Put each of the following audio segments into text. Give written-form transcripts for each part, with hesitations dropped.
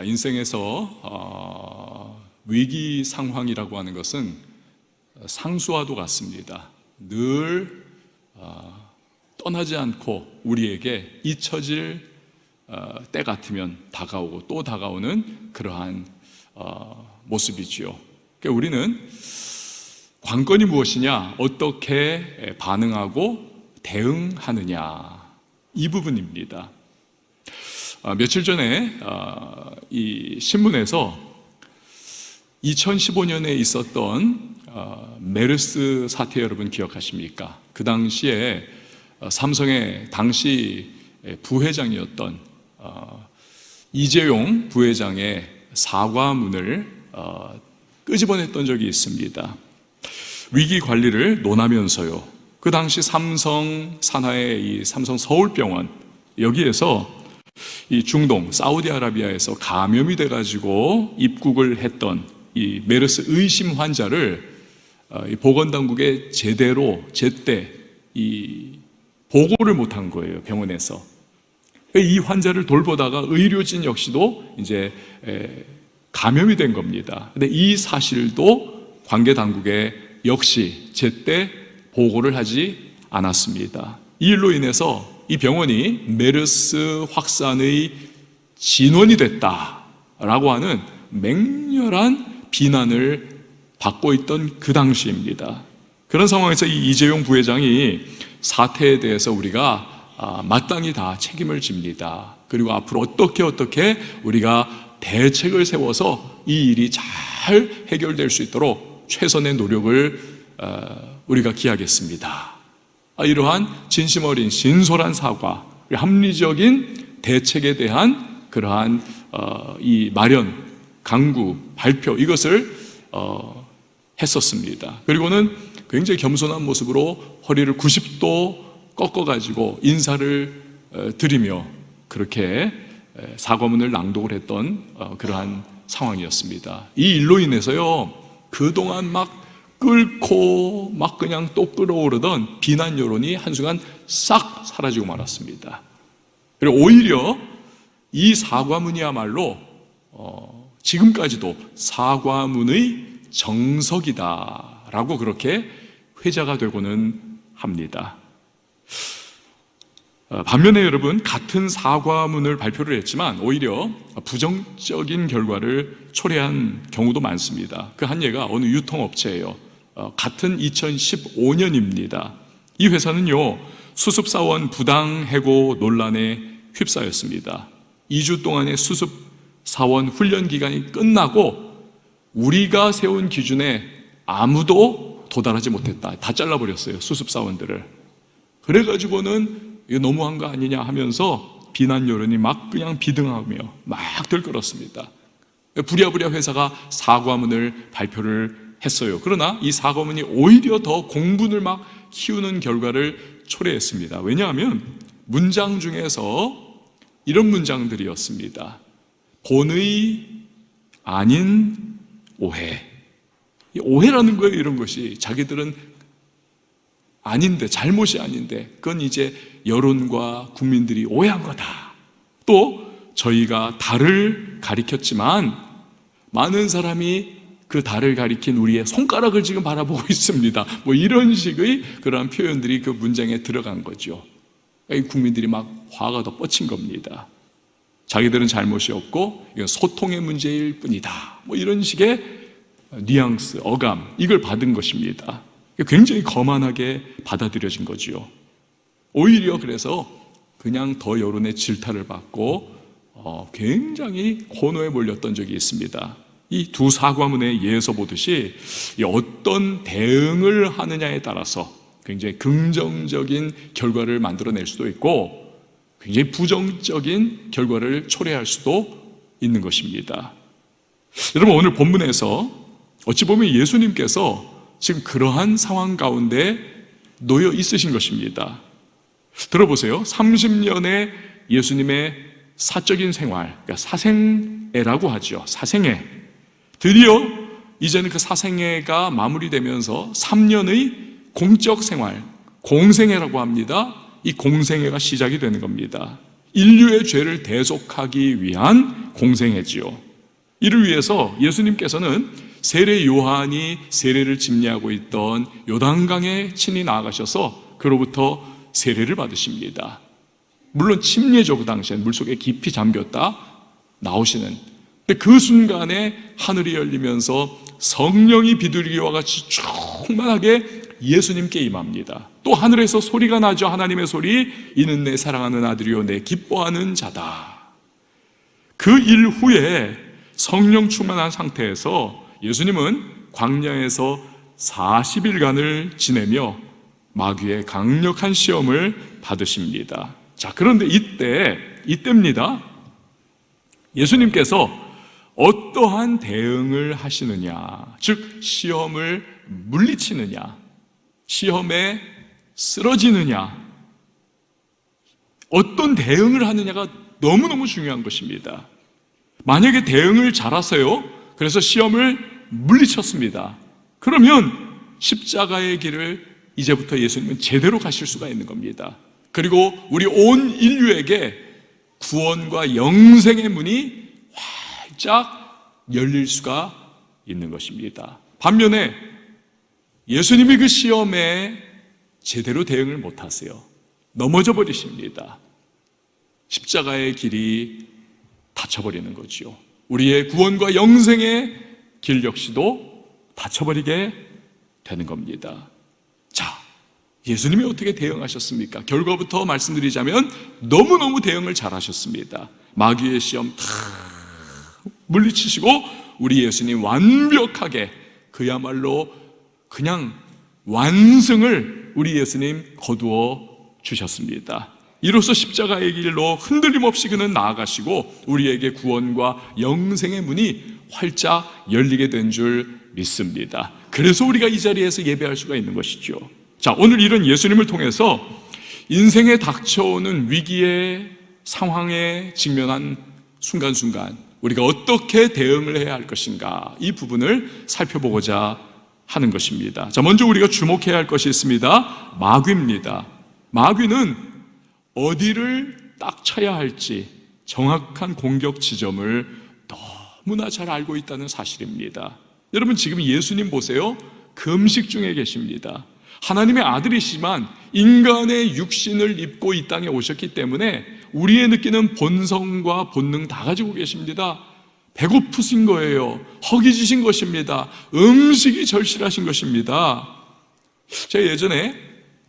인생에서 위기 상황이라고 하는 것은 상수와도 같습니다. 늘 떠나지 않고 우리에게 잊혀질 때 같으면 다가오고 또 다가오는 그러한 모습이지요. 그러니까 우리는 관건이 무엇이냐, 어떻게 반응하고 대응하느냐, 이 부분입니다. 며칠 전에 이 신문에서 2015년에 있었던 메르스 사태 여러분 기억하십니까? 그 당시에 삼성의 당시 부회장이었던 이재용 부회장의 사과문을 끄집어냈던 적이 있습니다. 위기 관리를 논하면서요, 그 당시 삼성 산하의 이 삼성 서울병원, 여기에서 이 중동 사우디아라비아에서 감염이 돼가지고 입국을 했던 이 메르스 의심 환자를 보건당국에 제때 이 보고를 못한 거예요, 병원에서. 이 환자를 돌보다가 의료진 역시도 이제 감염이 된 겁니다. 근데 이 사실도 관계 당국에 역시 제때 보고를 하지 않았습니다. 이 일로 인해서 이 병원이 메르스 확산의 진원이 됐다라고 하는 맹렬한 비난을 받고 있던 그 당시입니다. 그런 상황에서 이 이재용 부회장이 사태에 대해서 우리가 마땅히 다 책임을 집니다. 그리고 앞으로 어떻게 우리가 대책을 세워서 이 일이 잘 해결될 수 있도록 최선의 노력을 우리가 기하겠습니다. 이러한 진심 어린 진솔한 사과, 합리적인 대책에 대한 그러한 이 마련, 강구, 발표, 이것을 했었습니다. 그리고는 굉장히 겸손한 모습으로 허리를 90도 꺾어가지고 인사를 드리며 그렇게 사과문을 낭독을 했던 그러한 상황이었습니다. 이 일로 인해서요, 그동안 막 끓고 막 그냥 또 끓어오르던 비난 여론이 한순간 싹 사라지고 말았습니다. 그리고 오히려 이 사과문이야말로 지금까지도 사과문의 정석이다라고 그렇게 회자가 되고는 합니다. 반면에 여러분, 같은 사과문을 발표를 했지만 오히려 부정적인 결과를 초래한 경우도 많습니다. 그 한 예가 어느 유통업체예요. 같은 2015년입니다. 이 회사는요, 수습사원 부당해고 논란에 휩싸였습니다. 2주 동안의 수습사원 훈련 기간이 끝나고 우리가 세운 기준에 아무도 도달하지 못했다. 다 잘라버렸어요, 수습사원들을. 그래가지고는 이거 너무한 거 아니냐 하면서 비난 여론이 막 그냥 비등하며 막 들끓었습니다. 부랴부랴 회사가 사과문을 발표를 했어요. 그러나 이 사과문이 오히려 더 공분을 막 키우는 결과를 초래했습니다. 왜냐하면 문장 중에서 이런 문장들이었습니다. 본의 아닌 오해. 오해라는 거예요, 이런 것이. 자기들은 아닌데, 잘못이 아닌데, 그건 이제 여론과 국민들이 오해한 거다. 또 저희가 달을 가리켰지만 많은 사람이 그 달을 가리킨 우리의 손가락을 지금 바라보고 있습니다. 뭐 이런 식의 그러한 표현들이 그 문장에 들어간 거죠. 국민들이 막 화가 더 뻗친 겁니다. 자기들은 잘못이 없고 이건 소통의 문제일 뿐이다. 뭐 이런 식의 뉘앙스, 어감, 이걸 받은 것입니다. 굉장히 거만하게 받아들여진 거지요. 오히려 그래서 그냥 더 여론의 질타를 받고 굉장히 고노에 몰렸던 적이 있습니다. 이 두 사과문의 예에서 보듯이 어떤 대응을 하느냐에 따라서 굉장히 긍정적인 결과를 만들어낼 수도 있고 굉장히 부정적인 결과를 초래할 수도 있는 것입니다. 여러분, 오늘 본문에서 어찌 보면 예수님께서 지금 그러한 상황 가운데 놓여 있으신 것입니다. 들어보세요. 30년의 예수님의 사적인 생활, 그러니까 사생애라고 하죠. 사생애. 드디어 이제는 그 사생애가 마무리되면서 3년의 공적 생활, 공생애라고 합니다. 이 공생애가 시작이 되는 겁니다. 인류의 죄를 대속하기 위한 공생애지요. 이를 위해서 예수님께서는 세례 요한이 세례를 집례하고 있던 요단강에 친히 나아가셔서 그로부터 세례를 받으십니다. 물론 침례죠. 그 당시엔 물속에 깊이 잠겼다 나오시는. 근데 그 순간에 하늘이 열리면서 성령이 비둘기와 같이 충만하게 예수님께 임합니다. 또 하늘에서 소리가 나죠. 하나님의 소리, 이는 내 사랑하는 아들이요 내 기뻐하는 자다. 그 일 후에 성령 충만한 상태에서 예수님은 광야에서 40일간을 지내며 마귀의 강력한 시험을 받으십니다. 자, 그런데 이때입니다. 예수님께서 어떠한 대응을 하시느냐, 즉 시험을 물리치느냐, 시험에 쓰러지느냐, 어떤 대응을 하느냐가 너무너무 중요한 것입니다. 만약에 대응을 잘하세요, 그래서 시험을 물리쳤습니다. 그러면 십자가의 길을 이제부터 예수님은 제대로 가실 수가 있는 겁니다. 그리고 우리 온 인류에게 구원과 영생의 문이 활짝 열릴 수가 있는 것입니다. 반면에 예수님이 그 시험에 제대로 대응을 못하세요. 넘어져 버리십니다. 십자가의 길이 닫혀버리는 거지요. 우리의 구원과 영생의 길 역시도 닫혀버리게 되는 겁니다. 자, 예수님이 어떻게 대응하셨습니까? 결과부터 말씀드리자면 너무너무 대응을 잘하셨습니다. 마귀의 시험 다 물리치시고 우리 예수님 완벽하게, 그야말로 그냥 완승을 우리 예수님 거두어 주셨습니다. 이로써 십자가의 길로 흔들림 없이 그는 나아가시고 우리에게 구원과 영생의 문이 활짝 열리게 된 줄 믿습니다. 그래서 우리가 이 자리에서 예배할 수가 있는 것이죠. 자, 오늘 이런 예수님을 통해서 인생에 닥쳐오는 위기의 상황에 직면한 순간순간 우리가 어떻게 대응을 해야 할 것인가, 이 부분을 살펴보고자 하는 것입니다. 자, 먼저 우리가 주목해야 할 것이 있습니다. 마귀입니다. 마귀는 어디를 딱 쳐야 할지 정확한 공격 지점을 너무나 잘 알고 있다는 사실입니다. 여러분, 지금 예수님 보세요. 금식 중에 계십니다. 하나님의 아들이시지만 인간의 육신을 입고 이 땅에 오셨기 때문에 우리의 느끼는 본성과 본능 다 가지고 계십니다. 배고프신 거예요. 허기지신 것입니다. 음식이 절실하신 것입니다. 제가 예전에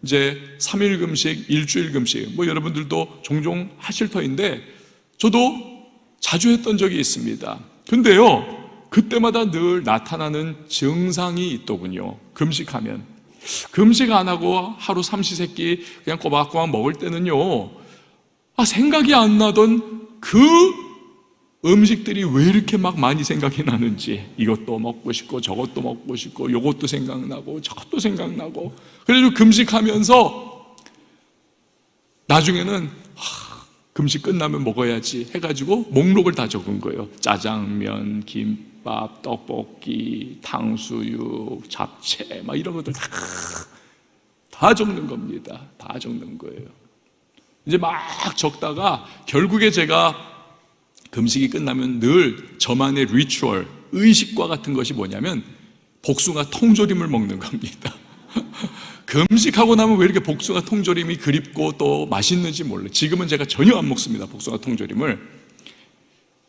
이제 3일 금식, 일주일 금식, 여러분들도 종종 하실 터인데 저도 자주 했던 적이 있습니다. 근데요, 그때마다 늘 나타나는 증상이 있더군요. 금식하면. 금식 안 하고 하루 삼시세끼 그냥 꼬박꼬박 먹을 때는요, 생각이 안 나던 그 음식들이 왜 이렇게 막 많이 생각이 나는지, 이것도 먹고 싶고 저것도 먹고 싶고 요것도 생각나고 저것도 생각나고, 그래서 금식하면서 나중에는 금식 끝나면 먹어야지 해가지고 목록을 다 적은 거예요. 짜장면, 김밥, 떡볶이, 탕수육, 잡채 막 이런 것들 다 적는 겁니다. 다 적는 거예요. 이제 막 적다가 결국에 제가 금식이 끝나면 늘 저만의 리추얼, 의식과 같은 것이 뭐냐면 복숭아 통조림을 먹는 겁니다. 금식하고 나면 왜 이렇게 복숭아 통조림이 그립고 또 맛있는지 몰라요. 지금은 제가 전혀 안 먹습니다. 복숭아 통조림을.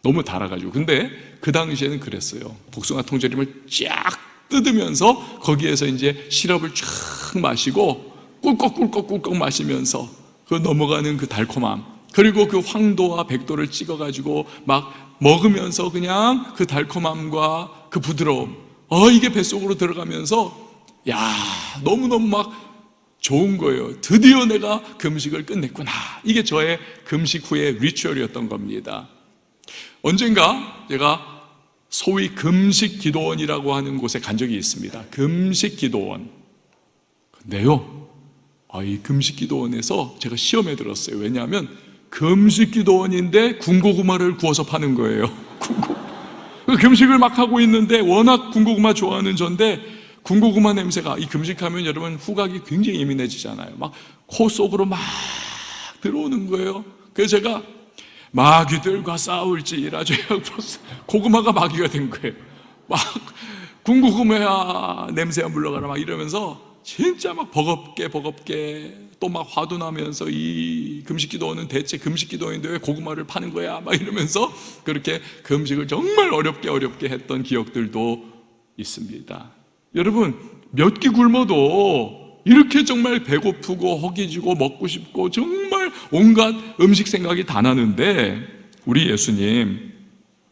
너무 달아가지고. 근데 그 당시에는 그랬어요. 복숭아 통조림을 쫙 뜯으면서 거기에서 이제 시럽을 쫙 마시고 꿀꺽꿀꺽꿀꺽 마시면서 그 넘어가는 그 달콤함, 그리고 그 황도와 백도를 찍어가지고 막 먹으면서 그냥 그 달콤함과 그 부드러움, 이게 뱃속으로 들어가면서 너무너무 막 좋은 거예요. 드디어 내가 금식을 끝냈구나. 이게 저의 금식 후의 리추얼이었던 겁니다. 언젠가 제가 소위 금식 기도원이라고 하는 곳에 간 적이 있습니다. 금식 기도원. 근데요, 이 금식 기도원에서 제가 시험에 들었어요. 왜냐하면 금식 기도원인데 군고구마를 구워서 파는 거예요. 금식을 막 하고 있는데 워낙 군고구마 좋아하는 전데 군고구마 냄새가, 이 금식하면 여러분 후각이 굉장히 예민해지잖아요. 막 코 속으로 막 들어오는 거예요. 그래서 제가 마귀들과 싸울지라 고구마가 마귀가 된 거예요. 막 군고구마야 냄새가 물러가라 막 이러면서 진짜 막 버겁게 또 막 화도 나면서 이 금식기도원은 대체 금식기도원인데 왜 고구마를 파는 거야 막 이러면서 그렇게 금식을 정말 어렵게 했던 기억들도 있습니다. 여러분, 몇 끼 굶어도 이렇게 정말 배고프고 허기지고 먹고 싶고 정말 온갖 음식 생각이 다 나는데 우리 예수님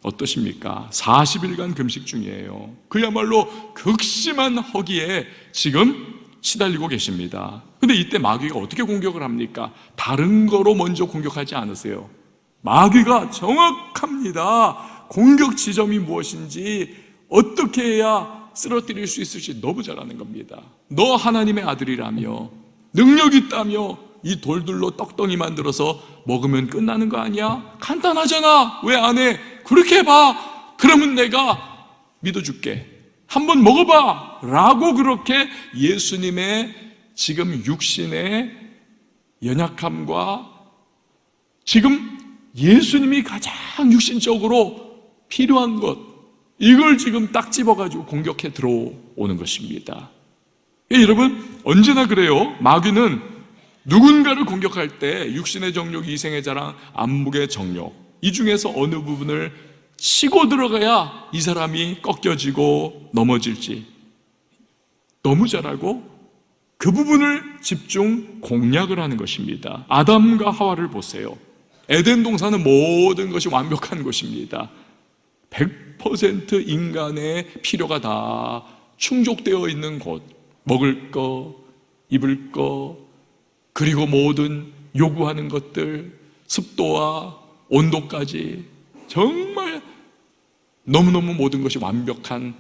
어떠십니까? 40일간 금식 중이에요. 그야말로 극심한 허기에 지금 시달리고 계십니다. 근데 이때 마귀가 어떻게 공격을 합니까? 다른 거로 먼저 공격하지 않으세요. 마귀가 정확합니다. 공격 지점이 무엇인지 어떻게 해야 쓰러뜨릴 수 있을지 너무 잘 아는 겁니다. 너 하나님의 아들이라며 능력 있다며 이 돌들로 떡덩이 만들어서 먹으면 끝나는 거 아니야? 간단하잖아. 왜 안 해? 그렇게 해봐. 그러면 내가 믿어줄게. 한번 먹어봐 라고 그렇게 예수님의 지금 육신의 연약함과 지금 예수님이 가장 육신적으로 필요한 것, 이걸 지금 딱 집어가지고 공격해 들어오는 것입니다. 여러분, 언제나 그래요. 마귀는 누군가를 공격할 때 육신의 정욕, 이생의 자랑, 안목의 정욕, 이 중에서 어느 부분을 치고 들어가야 이 사람이 꺾여지고 넘어질지 너무 잘 알고 그 부분을 집중 공략을 하는 것입니다. 아담과 하와를 보세요. 에덴 동산은 모든 것이 완벽한 곳입니다. 100% 인간의 필요가 다 충족되어 있는 곳, 먹을 거, 입을 거, 그리고 모든 요구하는 것들, 습도와 온도까지 정말 너무너무 모든 것이 완벽한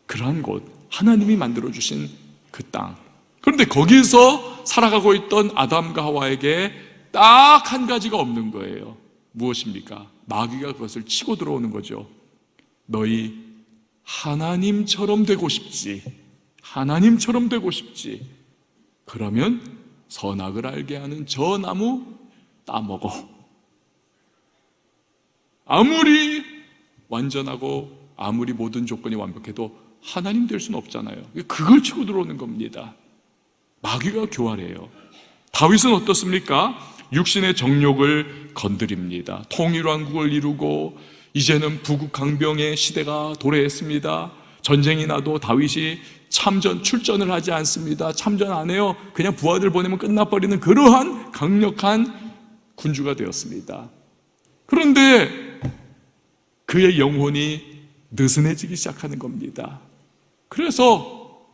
그러한 곳, 하나님이 만들어주신 그 땅. 그런데 거기서 살아가고 있던 아담과 하와에게 딱 한 가지가 없는 거예요. 무엇입니까? 마귀가 그것을 치고 들어오는 거죠. 너희 하나님처럼 되고 싶지. 하나님처럼 되고 싶지. 그러면 선악을 알게 하는 저 나무 따먹어. 아무리 완전하고 아무리 모든 조건이 완벽해도 하나님 될 수는 없잖아요. 그걸 치고 들어오는 겁니다. 마귀가 교활해요. 다윗은 어떻습니까? 육신의 정욕을 건드립니다. 통일왕국을 이루고 이제는 부국강병의 시대가 도래했습니다. 전쟁이 나도 다윗이 출전을 하지 않습니다. 참전 안 해요. 그냥 부하들 보내면 끝나버리는 그러한 강력한 군주가 되었습니다. 그런데 그의 영혼이 느슨해지기 시작하는 겁니다. 그래서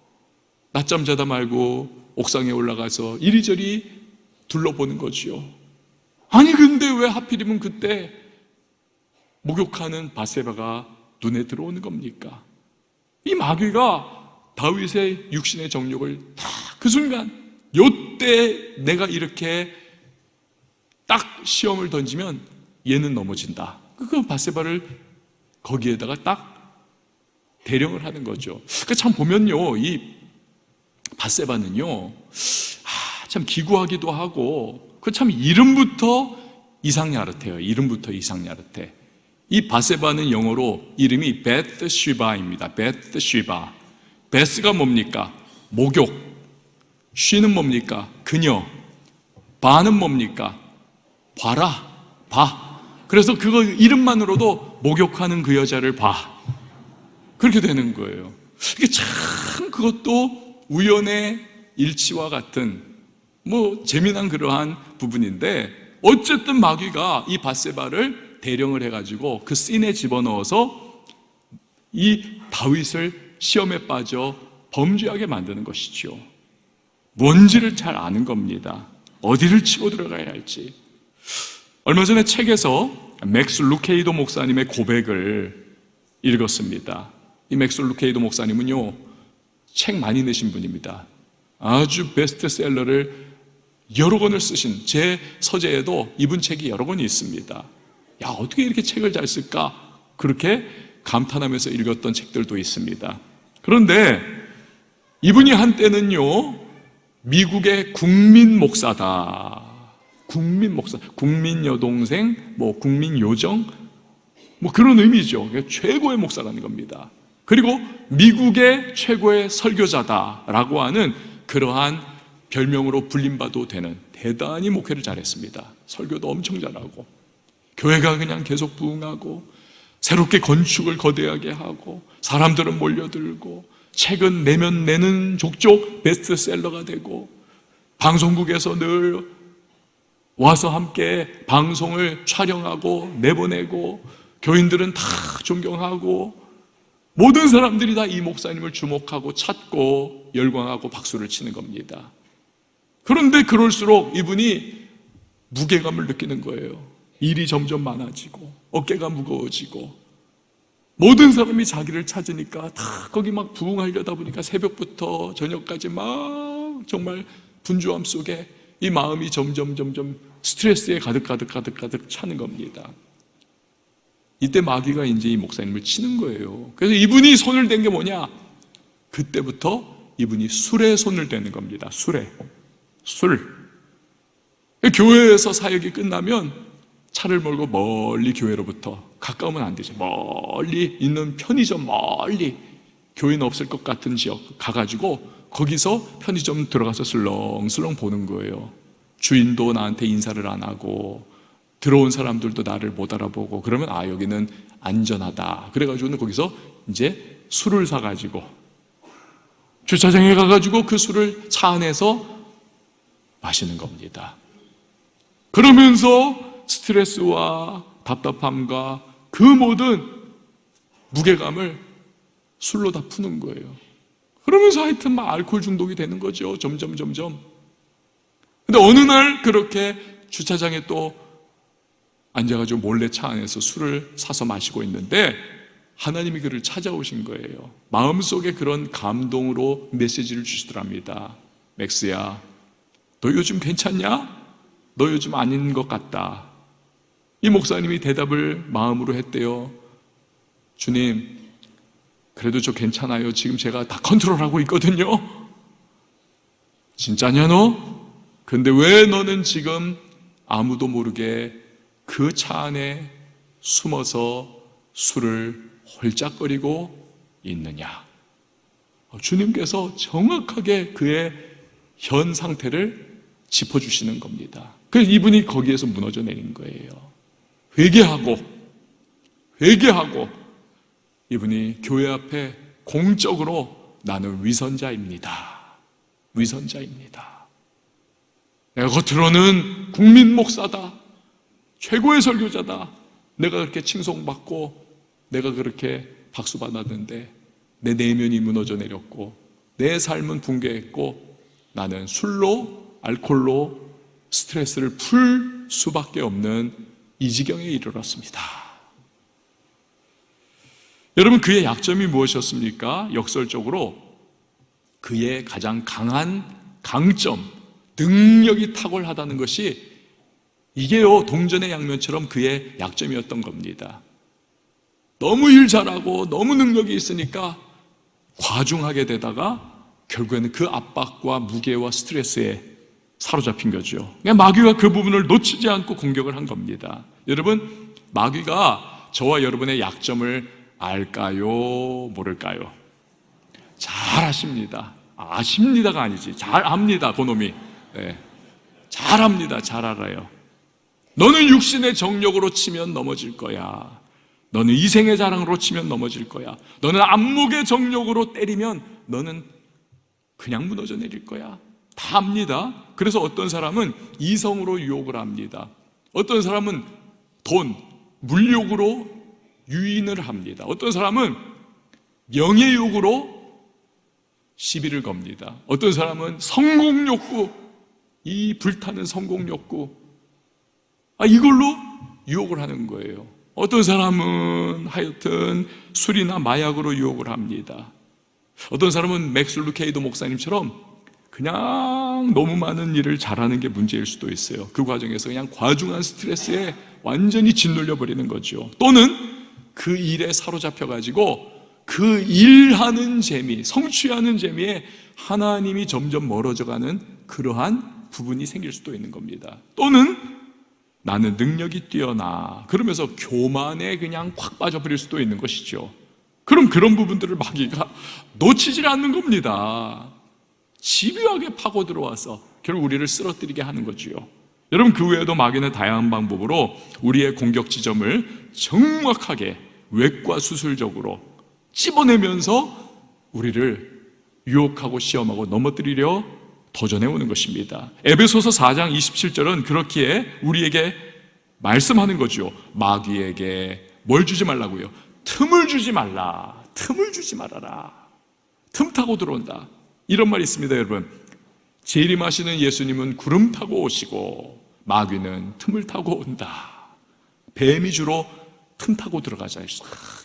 낮잠 자다 말고 옥상에 올라가서 이리저리 둘러보는 거지요. 아니 근데 왜 하필이면 그때 목욕하는 바세바가 눈에 들어오는 겁니까? 이 마귀가 다윗의 육신의 정욕을 다 그 순간 요때 내가 이렇게 딱 시험을 던지면 얘는 넘어진다. 그 바세바를 거기에다가 딱 대령을 하는 거죠. 그러니까 참 보면요, 이 바세바는요, 참 기구하기도 하고, 그 참 이름부터 이상야릇해요. 이름부터 이상야릇해. 이 바세바는 영어로 이름이 베트쉐바입니다. 베트쉐바. 베스가 뭡니까? 목욕. 쉬는 뭡니까? 그녀. 바는 뭡니까? 봐라. 봐. 그래서 그거 이름만으로도 목욕하는 그 여자를 봐. 그렇게 되는 거예요. 이게 참 그것도 우연의 일치와 같은 재미난 그러한 부분인데, 어쨌든 마귀가 이 바세바를 대령을 해가지고 그 씬에 집어넣어서 이 다윗을 시험에 빠져 범죄하게 만드는 것이죠. 뭔지를 잘 아는 겁니다. 어디를 치고 들어가야 할지. 얼마 전에 책에서 맥스 루케이도 목사님의 고백을 읽었습니다. 이 맥스 루케이도 목사님은요, 책 많이 내신 분입니다. 아주 베스트셀러를 여러 권을 쓰신, 제 서재에도 이분 책이 여러 권이 있습니다. 야, 어떻게 이렇게 책을 잘 쓸까? 그렇게 감탄하면서 읽었던 책들도 있습니다. 그런데 이분이 한때는요, 미국의 국민 목사다. 국민 목사, 국민 여동생, 국민 요정, 그런 의미죠. 최고의 목사라는 겁니다. 그리고 미국의 최고의 설교자다라고 하는 그러한 별명으로 불림받아도 되는 대단히 목회를 잘했습니다. 설교도 엄청 잘하고 교회가 그냥 계속 부흥하고 새롭게 건축을 거대하게 하고 사람들은 몰려들고 책은 내면 내는 족족 베스트셀러가 되고 방송국에서 늘 와서 함께 방송을 촬영하고 내보내고 교인들은 다 존경하고 모든 사람들이 다 이 목사님을 주목하고 찾고 열광하고 박수를 치는 겁니다. 그런데 그럴수록 이분이 무게감을 느끼는 거예요. 일이 점점 많아지고 어깨가 무거워지고 모든 사람이 자기를 찾으니까 다 거기 막 부흥하려다 보니까 새벽부터 저녁까지 막 정말 분주함 속에 이 마음이 점점 스트레스에 가득 차는 겁니다. 이때 마귀가 이제 이 목사님을 치는 거예요. 그래서 이분이 손을 댄 게 뭐냐? 그때부터 이분이 술에 손을 대는 겁니다. 술. 교회에서 사역이 끝나면 차를 몰고 멀리 교회로부터, 가까우면 안 되죠, 멀리 있는 편의점, 멀리 교인 없을 것 같은 지역 가가지고 거기서 편의점 들어가서 슬렁슬렁 보는 거예요. 주인도 나한테 인사를 안 하고 들어온 사람들도 나를 못 알아보고 그러면 여기는 안전하다. 그래가지고는 거기서 이제 술을 사가지고 주차장에 가가지고 그 술을 차 안에서 마시는 겁니다. 그러면서 스트레스와 답답함과 그 모든 무게감을 술로 다 푸는 거예요. 그러면서 하여튼 막 알코올 중독이 되는 거죠. 점점. 근데 어느 날 그렇게 주차장에 또 앉아가지고 몰래 차 안에서 술을 사서 마시고 있는데 하나님이 그를 찾아오신 거예요. 마음속에 그런 감동으로 메시지를 주시더랍니다. 맥스야, 너 요즘 괜찮냐? 너 요즘 아닌 것 같다. 이 목사님이 대답을 마음으로 했대요. 주님, 그래도 저 괜찮아요. 지금 제가 다 컨트롤하고 있거든요. 진짜냐 너? 근데 왜 너는 지금 아무도 모르게 그 차 안에 숨어서 술을 홀짝거리고 있느냐? 주님께서 정확하게 그의 현 상태를 짚어주시는 겁니다. 그래서 이분이 거기에서 무너져 내린 거예요. 회개하고 이분이 교회 앞에 공적으로 나는 위선자입니다. 내가 겉으로는 국민 목사다, 최고의 설교자다, 내가 그렇게 칭송받고 내가 그렇게 박수받았는데 내 내면이 무너져 내렸고 내 삶은 붕괴했고 나는 술로, 알코올로 스트레스를 풀 수밖에 없는 이 지경에 이르렀습니다. 여러분, 그의 약점이 무엇이었습니까? 역설적으로 그의 가장 강한 강점, 능력이 탁월하다는 것이 이게요, 동전의 양면처럼 그의 약점이었던 겁니다. 너무 일 잘하고 너무 능력이 있으니까 과중하게 되다가 결국에는 그 압박과 무게와 스트레스에 사로잡힌 거죠. 마귀가 그 부분을 놓치지 않고 공격을 한 겁니다. 여러분, 마귀가 저와 여러분의 약점을 알까요? 모를까요? 잘 아십니다. 아십니다가 아니지. 잘 압니다, 그놈이. 네. 잘 압니다. 잘 알아요. 너는 육신의 정욕으로 치면 넘어질 거야. 너는 이생의 자랑으로 치면 넘어질 거야. 너는 안목의 정욕으로 때리면 너는 그냥 무너져 내릴 거야. 다 압니다. 그래서 어떤 사람은 이성으로 유혹을 합니다. 어떤 사람은 돈, 물욕으로 유인을 합니다. 어떤 사람은 명예욕으로 시비를 겁니다. 어떤 사람은 성공욕구, 이 불타는 성공욕구, 이걸로 유혹을 하는 거예요. 어떤 사람은 하여튼 술이나 마약으로 유혹을 합니다. 어떤 사람은 맥스 루케이도 목사님처럼 그냥 너무 많은 일을 잘하는 게 문제일 수도 있어요. 그 과정에서 그냥 과중한 스트레스에 완전히 짓눌려 버리는 거죠. 또는 그 일에 사로잡혀가지고 그 일하는 재미, 성취하는 재미에 하나님이 점점 멀어져가는 그러한 부분이 생길 수도 있는 겁니다. 또는 나는 능력이 뛰어나 그러면서 교만에 그냥 확 빠져버릴 수도 있는 것이죠. 그럼 그런 부분들을 마귀가 놓치질 않는 겁니다. 집요하게 파고 들어와서 결국 우리를 쓰러뜨리게 하는 거지요. 여러분, 그 외에도 마귀는 다양한 방법으로 우리의 공격 지점을 정확하게 외과 수술적으로 찝어내면서 우리를 유혹하고 시험하고 넘어뜨리려 도전해 오는 것입니다. 에베소서 4장 27절은 그렇기에 우리에게 말씀하는 거죠. 마귀에게 뭘 주지 말라고요? 틈을 주지 말라. 틈을 주지 말아라. 틈 타고 들어온다. 이런 말이 있습니다. 여러분, 재림하시는 예수님은 구름 타고 오시고 마귀는 틈을 타고 온다. 뱀이 주로 틈 타고 들어가자.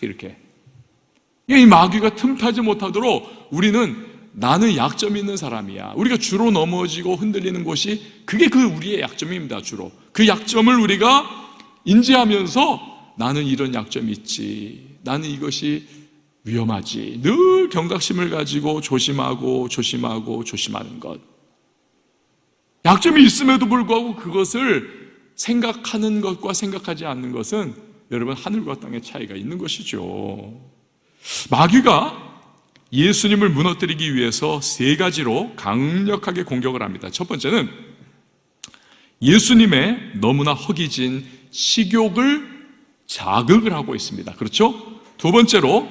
이렇게. 이 마귀가 틈 타지 못하도록 우리는 나는 약점이 있는 사람이야. 우리가 주로 넘어지고 흔들리는 곳이 그게 그 우리의 약점입니다. 주로 그 약점을 우리가 인지하면서 나는 이런 약점이 있지, 나는 이것이 위험하지, 늘 경각심을 가지고 조심하고 조심하는 것. 약점이 있음에도 불구하고 그것을 생각하는 것과 생각하지 않는 것은 여러분 하늘과 땅의 차이가 있는 것이죠. 마귀가 예수님을 무너뜨리기 위해서 세 가지로 강력하게 공격을 합니다. 첫 번째는 예수님의 너무나 허기진 식욕을 자극을 하고 있습니다. 그렇죠? 두 번째로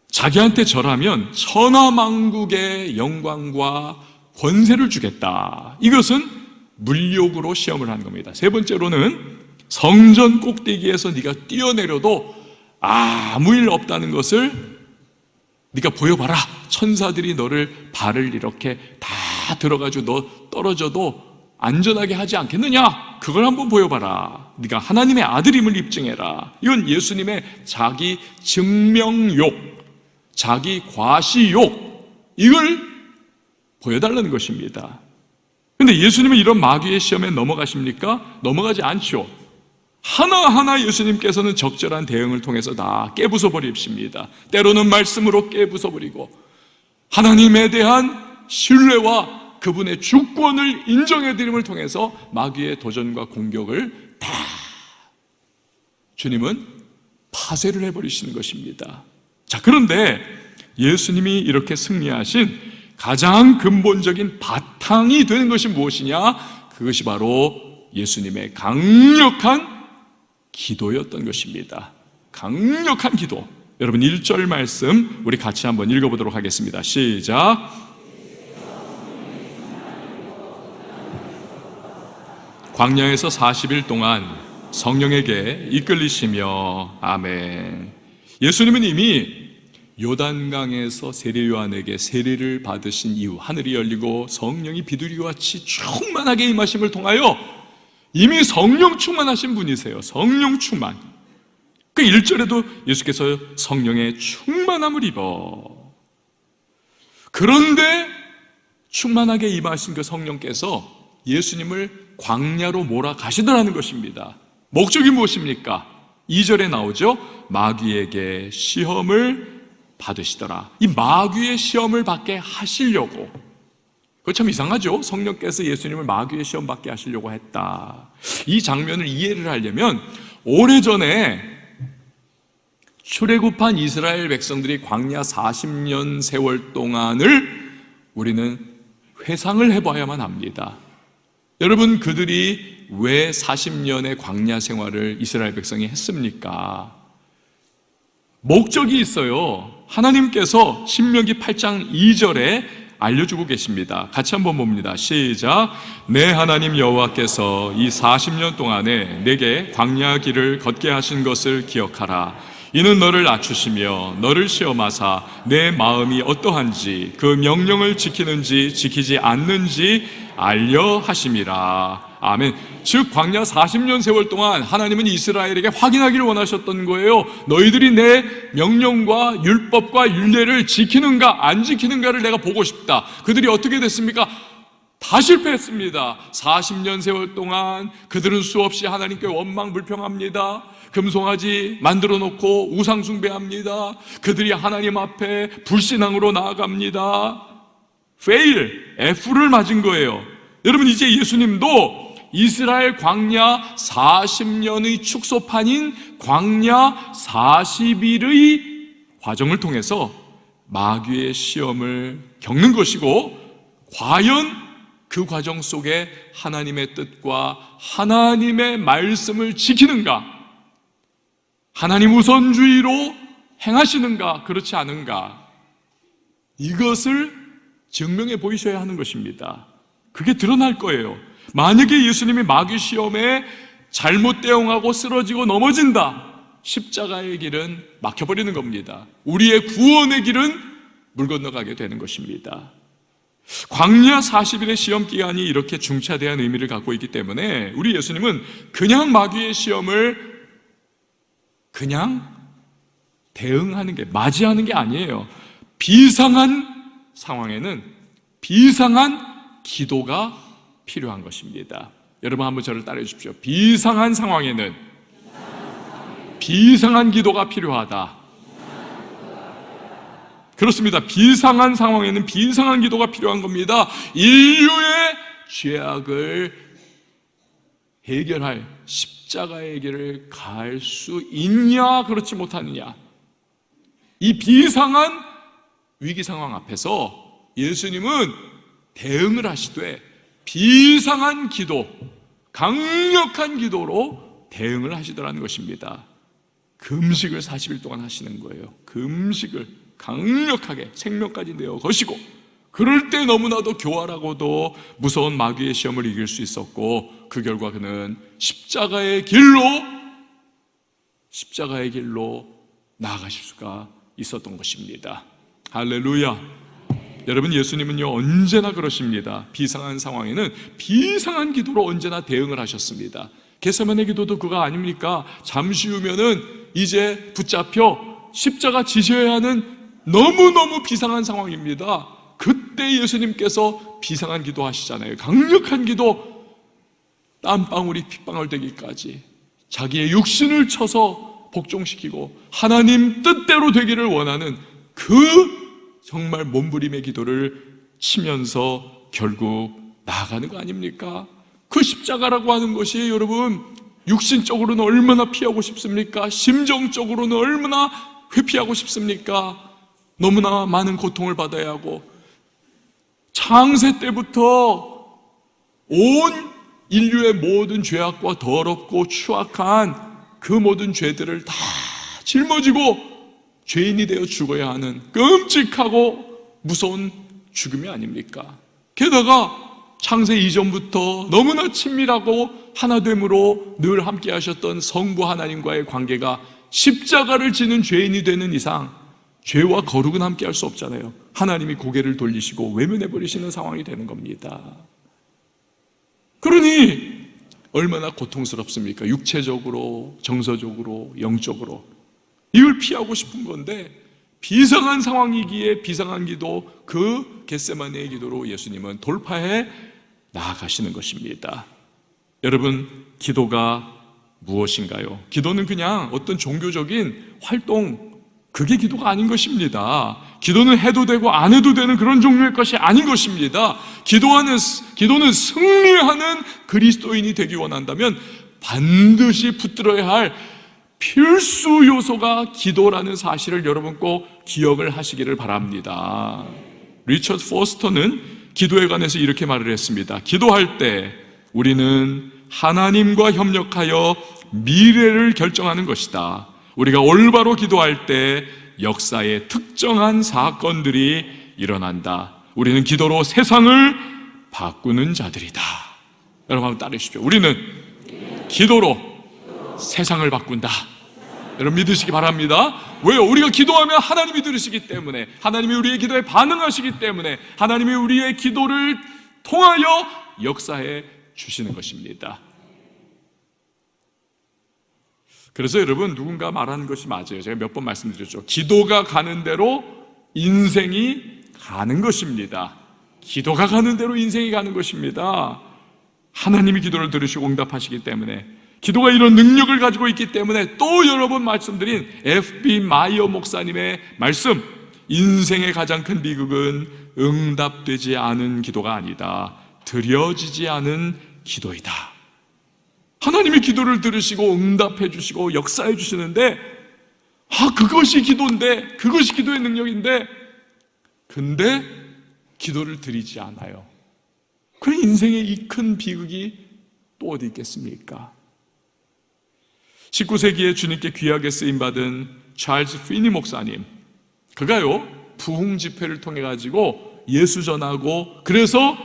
자기한테 절하면 천하만국의 영광과 권세를 주겠다. 이것은 물욕으로 시험을 하는 겁니다. 세 번째로는 성전 꼭대기에서 네가 뛰어내려도 아무 일 없다는 것을 네가 보여봐라. 천사들이 너를 발을 이렇게 다 들어가지고 너 떨어져도 안전하게 하지 않겠느냐? 그걸 한번 보여봐라. 네가 하나님의 아들임을 입증해라. 이건 예수님의 자기 증명욕, 자기 과시욕, 이걸 보여달라는 것입니다. 그런데 예수님은 이런 마귀의 시험에 넘어가십니까? 넘어가지 않죠. 하나하나 예수님께서는 적절한 대응을 통해서 다 깨부숴버립니다. 때로는 말씀으로 깨부숴버리고 하나님에 대한 신뢰와 그분의 주권을 인정해드림을 통해서 마귀의 도전과 공격을 다 주님은 파쇄를 해버리시는 것입니다. 자, 그런데 예수님이 이렇게 승리하신 가장 근본적인 바탕이 되는 것이 무엇이냐? 그것이 바로 예수님의 강력한 기도였던 것입니다. 강력한 기도. 여러분 1절 말씀 우리 같이 한번 읽어보도록 하겠습니다. 시작. 광야에서 40일 동안 성령에게 이끌리시며. 아멘. 예수님은 이미 요단강에서 세례 요한에게 세례를 받으신 이후 하늘이 열리고 성령이 비둘기와 같이 충만하게 임하심을 통하여 이미 성령 충만하신 분이세요. 성령 충만. 그 1절에도 예수께서 성령의 충만함을 입어. 그런데 충만하게 임하신 그 성령께서 예수님을 광야로 몰아가시더라는 것입니다. 목적이 무엇입니까? 2절에 나오죠. 마귀에게 시험을 받으시더라. 이 마귀의 시험을 받게 하시려고. 그거 참 이상하죠? 성령께서 예수님을 마귀의 시험 받게 하시려고 했다. 이 장면을 이해를 하려면 오래전에 출애굽한 이스라엘 백성들이 광야 40년 세월 동안을 우리는 회상을 해봐야만 합니다. 여러분, 그들이 왜 40년의 광야 생활을 이스라엘 백성이 했습니까? 목적이 있어요. 하나님께서 신명기 8장 2절에 알려주고 계십니다. 같이 한번 봅니다. 시작. 내 하나님 여호와께서 이 40년 동안에 내게 광야 길을 걷게 하신 것을 기억하라. 이는 너를 낮추시며 너를 시험하사 내 마음이 어떠한지 그 명령을 지키는지 지키지 않는지 알려 하심이라. 아멘. 즉 광야 40년 세월 동안 하나님은 이스라엘에게 확인하기를 원하셨던 거예요. 너희들이 내 명령과 율법과 율례를 지키는가 안 지키는가를 내가 보고 싶다. 그들이 어떻게 됐습니까? 다 실패했습니다. 40년 세월 동안 그들은 수없이 하나님께 원망불평합니다. 금송아지 만들어 놓고 우상 숭배합니다. 그들이 하나님 앞에 불신앙으로 나아갑니다. F를 맞은 거예요. 여러분, 이제 예수님도 이스라엘 광야 40년의 축소판인 광야 40일의 과정을 통해서 마귀의 시험을 겪는 것이고, 과연 그 과정 속에 하나님의 뜻과 하나님의 말씀을 지키는가, 하나님 우선주의로 행하시는가, 그렇지 않은가, 이것을 증명해 보이셔야 하는 것입니다. 그게 드러날 거예요. 만약에 예수님이 마귀 시험에 잘못 대응하고 쓰러지고 넘어진다, 십자가의 길은 막혀버리는 겁니다. 우리의 구원의 길은 물 건너가게 되는 것입니다. 광야 40일의 시험 기간이 이렇게 중차대한 의미를 갖고 있기 때문에 우리 예수님은 그냥 마귀의 시험을 그냥 대응하는 게, 맞이하는 게 아니에요. 비상한 상황에는 비상한 기도가 필요한 것입니다. 여러분, 한번 저를 따라해 주십시오. 비상한 상황에는 비상한 기도가 필요하다. 그렇습니다. 비상한 상황에는 비상한 기도가 필요한 겁니다. 인류의 죄악을 해결할 십자가의 길을 갈 수 있냐, 그렇지 못하느냐, 이 비상한 위기 상황 앞에서 예수님은 대응을 하시되 비상한 기도, 강력한 기도로 대응을 하시더라는 것입니다. 금식을 40일 동안 하시는 거예요. 금식을 강력하게 생명까지 내어 거시고, 그럴 때 너무나도 교활하고도 무서운 마귀의 시험을 이길 수 있었고, 그 결과 그는 십자가의 길로 나아가실 수가 있었던 것입니다. 할렐루야. 여러분, 예수님은요 언제나 그러십니다. 비상한 상황에는 비상한 기도로 언제나 대응을 하셨습니다. 겟세마네 기도도 그거 아닙니까? 잠시 후면은 이제 붙잡혀 십자가 지셔야 하는 너무너무 비상한 상황입니다. 그때 예수님께서 비상한 기도 하시잖아요. 강력한 기도, 땀방울이 핏방울 되기까지 자기의 육신을 쳐서 복종시키고 하나님 뜻대로 되기를 원하는 그 정말 몸부림의 기도를 치면서 결국 나아가는 거 아닙니까? 그 십자가라고 하는 것이 여러분, 육신적으로는 얼마나 피하고 싶습니까? 심정적으로는 얼마나 회피하고 싶습니까? 너무나 많은 고통을 받아야 하고, 창세 때부터 온 인류의 모든 죄악과 더럽고 추악한 그 모든 죄들을 다 짊어지고 죄인이 되어 죽어야 하는 끔찍하고 무서운 죽음이 아닙니까? 게다가 창세 이전부터 너무나 친밀하고 하나됨으로 늘 함께 하셨던 성부 하나님과의 관계가 십자가를 지는 죄인이 되는 이상 죄와 거룩은 함께 할 수 없잖아요. 하나님이 고개를 돌리시고 외면해버리시는 상황이 되는 겁니다. 그러니 얼마나 고통스럽습니까? 육체적으로, 정서적으로, 영적으로. 이걸 피하고 싶은 건데, 비상한 상황이기에 비상한 기도, 그 겟세마네의 기도로 예수님은 돌파해 나아가시는 것입니다. 여러분, 기도가 무엇인가요? 기도는 그냥 어떤 종교적인 활동, 그게 기도가 아닌 것입니다. 기도는 해도 되고 안 해도 되는 그런 종류의 것이 아닌 것입니다. 기도는 승리하는 그리스도인이 되기 원한다면 반드시 붙들어야 할 필수 요소가 기도라는 사실을 여러분 꼭 기억을 하시기를 바랍니다. 리처드 포스터는 기도에 관해서 이렇게 말을 했습니다. 기도할 때 우리는 하나님과 협력하여 미래를 결정하는 것이다. 우리가 올바로 기도할 때 역사의 특정한 사건들이 일어난다. 우리는 기도로 세상을 바꾸는 자들이다. 여러분 한번 따르십시오. 우리는 기도로 세상을 바꾼다. 여러분 믿으시기 바랍니다. 왜요? 우리가 기도하면 하나님이 들으시기 때문에, 하나님이 우리의 기도에 반응하시기 때문에, 하나님이 우리의 기도를 통하여 역사해 주시는 것입니다. 그래서 여러분, 누군가 말하는 것이 맞아요. 제가 몇 번 말씀드렸죠. 기도가 가는 대로 인생이 가는 것입니다. 기도가 가는 대로 인생이 가는 것입니다. 하나님이 기도를 들으시고 응답하시기 때문에, 기도가 이런 능력을 가지고 있기 때문에, 또 여러 번 말씀드린 F.B. 마이어 목사님의 말씀, 인생의 가장 큰 비극은 응답되지 않은 기도가 아니다. 드려지지 않은 기도이다. 하나님이 기도를 들으시고 응답해 주시고 역사해 주시는데, 그것이 기도인데, 그것이 기도의 능력인데, 근데 기도를 드리지 않아요. 그래, 인생의 이 큰 비극이 또 어디 있겠습니까? 19세기에 주님께 귀하게 쓰임받은 찰스 피니 목사님, 그가요 부흥 집회를 통해 가지고 예수 전하고, 그래서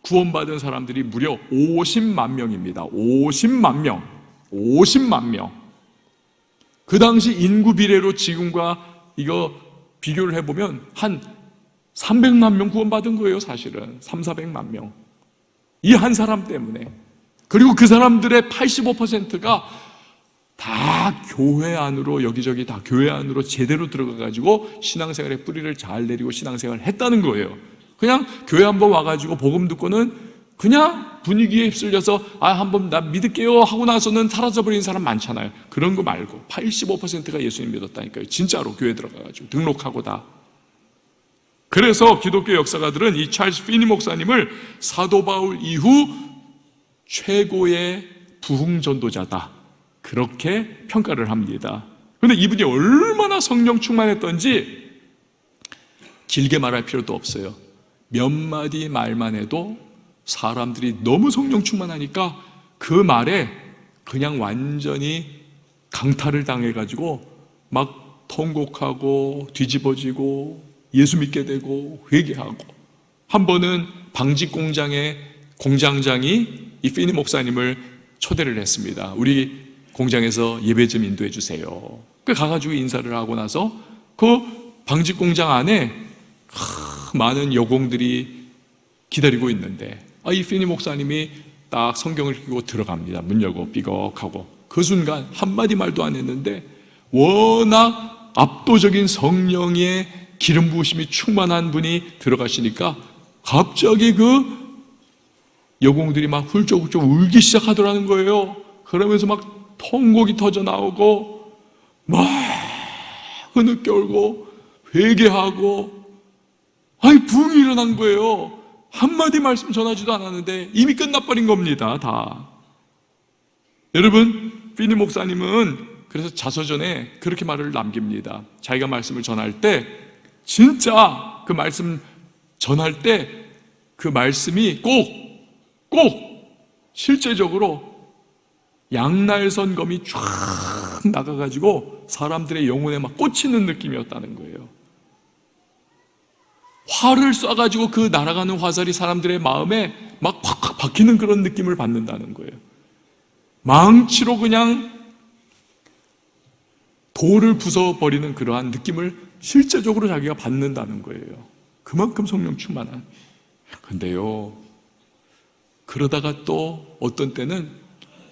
구원받은 사람들이 무려 50만 명입니다. 50만 명. 50만 명. 그 당시 인구 비례로 지금과 이거 비교를 해보면 한 300만 명 구원받은 거예요. 사실은 300~400만 명. 이 한 사람 때문에. 그리고 그 사람들의 85%가 다 교회 안으로, 여기저기 다 교회 안으로 제대로 들어가가지고 신앙생활의 뿌리를 잘 내리고 신앙생활을 했다는 거예요. 그냥 교회 한번 와가지고 복음 듣고는 그냥 분위기에 휩쓸려서 한번 나 믿을게요 하고 나서는 사라져버린 사람 많잖아요. 그런 거 말고 85%가 예수님 믿었다니까요. 진짜로 교회 들어가가지고 등록하고 다. 그래서 기독교 역사가들은 이 찰스 피니 목사님을 사도 바울 이후 최고의 부흥 전도자다, 그렇게 평가를 합니다. 그런데 이분이 얼마나 성령 충만했던지 길게 말할 필요도 없어요. 몇 마디 말만 해도 사람들이 너무 성령 충만하니까 그 말에 그냥 완전히 강탈을 당해가지고 막 통곡하고 뒤집어지고 예수 믿게 되고 회개하고. 한 번은 방직 공장의 공장장이 이 피니 목사님을 초대를 했습니다. 우리 공장에서 예배 좀 인도해 주세요. 그 가가지고 인사를 하고 나서 그 방직 공장 안에 많은 여공들이 기다리고 있는데, 이 피니 목사님이 딱 성경을 읽고 들어갑니다. 문 열고 삐걱하고. 그 순간 한마디 말도 안 했는데 워낙 압도적인 성령의 기름 부으심이 충만한 분이 들어가시니까 갑자기 그 여공들이 막 훌쩍훌쩍 울기 시작하더라는 거예요. 그러면서 막 통곡이 터져 나오고 막 흐느껴 울고 회개하고, 부흥이 일어난 거예요. 한마디 말씀 전하지도 않았는데 이미 끝나버린 겁니다. 다. 여러분, 피니 목사님은 그래서 자서전에 그렇게 말을 남깁니다. 자기가 말씀을 전할 때 진짜 그 말씀 전할 때 그 말씀이 꼭 실제적으로 양날선검이 쫙 나가가지고 사람들의 영혼에 막 꽂히는 느낌이었다는 거예요. 활을 쏴가지고 그 날아가는 화살이 사람들의 마음에 막 팍팍 박히는 그런 느낌을 받는다는 거예요. 망치로 그냥 돌을 부숴버리는 그러한 느낌을 실제적으로 자기가 받는다는 거예요. 그만큼 성령 충만한. 근데요, 그러다가 또 어떤 때는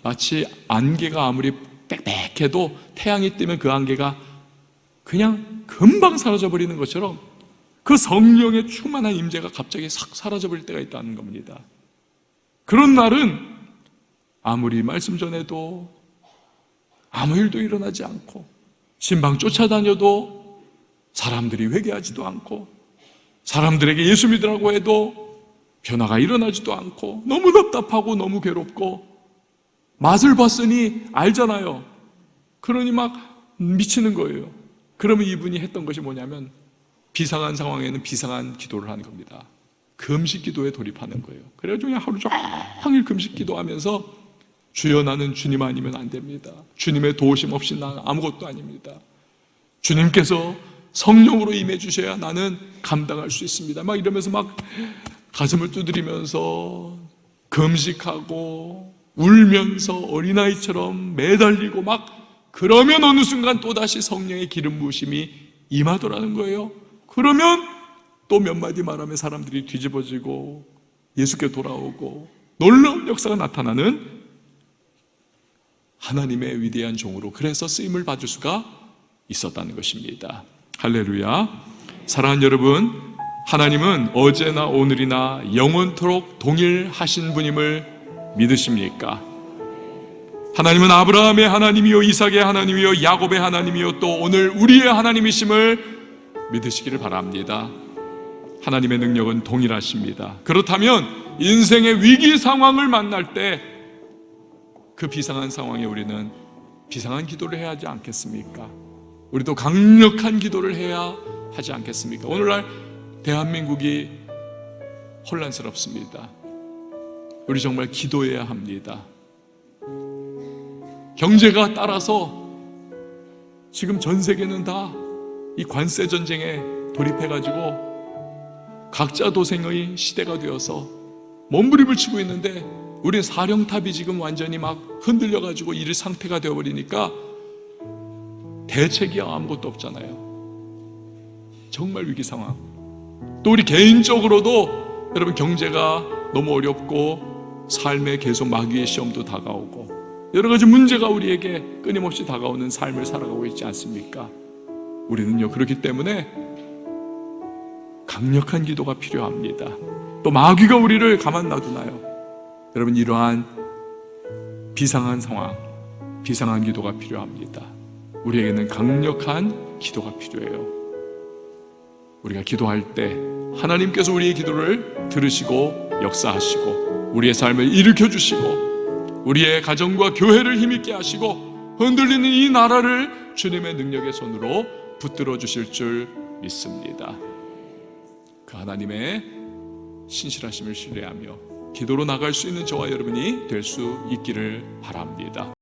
마치 안개가 아무리 빽빽해도 태양이 뜨면 그 안개가 그냥 금방 사라져버리는 것처럼 그 성령의 충만한 임재가 갑자기 싹 사라져버릴 때가 있다는 겁니다. 그런 날은 아무리 말씀 전해도 아무 일도 일어나지 않고, 신방 쫓아다녀도 사람들이 회개하지도 않고, 사람들에게 예수 믿으라고 해도 변화가 일어나지도 않고, 너무 답답하고 너무 괴롭고, 맛을 봤으니 알잖아요. 그러니 막 미치는 거예요. 그러면 이분이 했던 것이 뭐냐면 비상한 상황에는 비상한 기도를 하는 겁니다. 금식 기도에 돌입하는 거예요. 그래가지고 그냥 하루 종일 금식 기도하면서 주여, 나는 주님 아니면 안 됩니다. 주님의 도우심 없이 나는 아무것도 아닙니다. 주님께서 성령으로 임해 주셔야 나는 감당할 수 있습니다. 막 이러면서 막 가슴을 두드리면서 금식하고 울면서 어린아이처럼 매달리고 막, 그러면 어느 순간 또다시 성령의 기름 부으심이 임하더라는 거예요. 그러면 또 몇 마디 말하면 사람들이 뒤집어지고 예수께 돌아오고 놀라운 역사가 나타나는 하나님의 위대한 종으로 그래서 쓰임을 받을 수가 있었다는 것입니다. 할렐루야. 사랑하는 여러분, 하나님은 어제나 오늘이나 영원토록 동일하신 분임을 믿으십니까? 하나님은 아브라함의 하나님이요 이삭의 하나님이요 야곱의 하나님이요 또 오늘 우리의 하나님이심을 믿으시기를 바랍니다. 하나님의 능력은 동일하십니다. 그렇다면 인생의 위기 상황을 만날 때 그 비상한 상황에 우리는 비상한 기도를 해야 하지 않겠습니까? 우리도 강력한 기도를 해야 하지 않겠습니까? 오늘날 대한민국이 혼란스럽습니다. 우리 정말 기도해야 합니다. 경제가 따라서 지금 전 세계는 다 이 관세 전쟁에 돌입해가지고 각자 도생의 시대가 되어서 몸부림을 치고 있는데 우리 사령탑이 지금 완전히 막 흔들려가지고 이 상태가 되어버리니까 대책이 아무것도 없잖아요. 정말 위기 상황. 또 우리 개인적으로도 여러분 경제가 너무 어렵고 삶에 계속 마귀의 시험도 다가오고 여러 가지 문제가 우리에게 끊임없이 다가오는 삶을 살아가고 있지 않습니까? 우리는요 그렇기 때문에 강력한 기도가 필요합니다. 또 마귀가 우리를 가만 놔두나요? 여러분 이러한 비상한 상황, 비상한 기도가 필요합니다. 우리에게는 강력한 기도가 필요해요. 우리가 기도할 때 하나님께서 우리의 기도를 들으시고 역사하시고 우리의 삶을 일으켜 주시고 우리의 가정과 교회를 힘있게 하시고 흔들리는 이 나라를 주님의 능력의 손으로 붙들어 주실 줄 믿습니다. 그 하나님의 신실하심을 신뢰하며 기도로 나갈 수 있는 저와 여러분이 될 수 있기를 바랍니다.